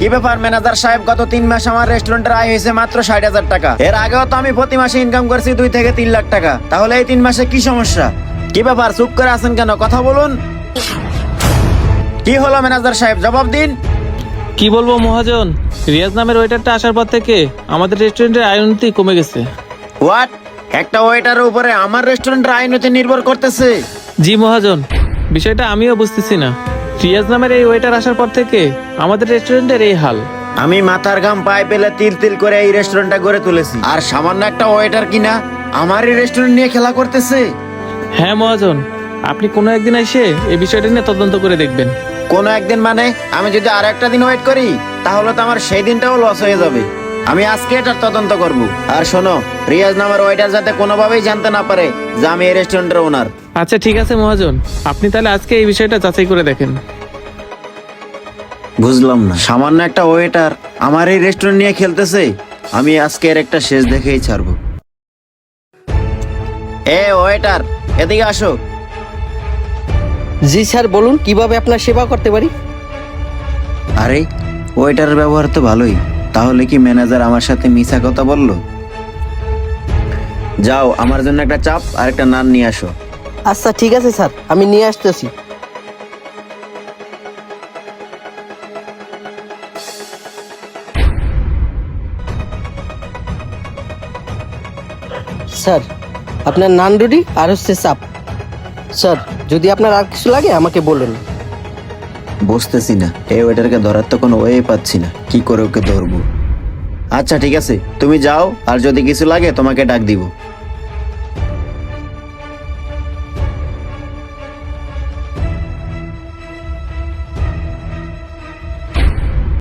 কি ব্যাপার ম্যানেজার সাহেব, গত 3 মাস আমার রেস্টুরেন্টের আয় হয়েছে মাত্র 60,000 টাকা। এর আগেও তো আমি প্রতি মাসে ইনকাম করছি 2 থেকে 3 লাখ টাকা। তাহলে এই 3 মাসে কি সমস্যা? কি ব্যাপার, চুপ করে আছেন কেন? কথা বলুন। কি হলো ম্যানেজার সাহেব, জবাব দিন। কি বলবো মহাজন, রিয়াজ নামের ওয়েটারটা আসার পর থেকে আমাদের রেস্টুরেন্টের আয় উন্নতি কমে গেছে। হোয়াট? একটা ওয়েটারের উপরে আমার রেস্টুরেন্টের আয় উন্নতি নির্ভর করতেছে? জি মহাজন, বিষয়টা আমিও বুঝতেছি না। রিয়াজ নামের এই ওয়েটার আসার পর থেকে আমাদের রেস্টুরেন্টের এই হাল। আমি মাথার ঘাম পায়ে পেলে তিল তিল করে এই রেস্টুরেন্টটা গড়ে তুলেছি, আর সামান্য একটা ওয়েটার কিনা আমার এই রেস্টুরেন্ট নিয়ে খেলা করতেছে। হ্যাঁ মহাজন, আপনি কোনো একদিন এসে এই বিষয়টা নিয়ে তদন্ত করে দেখবেন। কোনো একদিন মানে? আমি যদি আর একটা দিন ওয়েট করি তাহলে তো আমার সেই দিনটাও লস হয়ে যাবে। আমি আজকে এটার তদন্ত করব। আর শোনো, রিয়াজ নামের ওয়েটার যাতে কোনোভাবেই জানতে না পারে যে আমি এই রেস্টুরেন্টের ওনার। আচ্ছা ঠিক আছে মহাজন, আপনি তাহলে আজকে এই বিষয়টা যাচাই করে দেখেন। বুঝলাম না, সামান্য একটা ওয়েটার আমার এই রেস্টুরেন্ট নিয়ে খেলতেছে। আমি আজকে এর একটা শেষ দেখেই ছাড়বো। ওয়েটার, এদিকে আসো। জি স্যার, বলুন কিভাবে আপনার সেবা করতে পারি। আরে, ওয়েটারের ব্যবহার তো ভালোই, তাহলে কি ম্যানেজার আমার সাথে মিছা কথা বললো? যাও, আমার জন্য একটা চাপ আর একটা নান নিয়ে আসো। আচ্ছা ঠিক আছে স্যার, আমি নিয়ে আসতেছি। স্যার, আপনার নান রুটি আর হচ্ছে চাপ। স্যার, যদি আপনার আর কিছু লাগে আমাকে বলুন। বুঝতেছি না, এই ওয়েটারকে ধরার তো কোনো ওয়ে পাচ্ছি না, কি করে ওকে ধরবো। আচ্ছা ঠিক আছে, তুমি যাও, আর যদি কিছু লাগে তোমাকে ডাক দিব।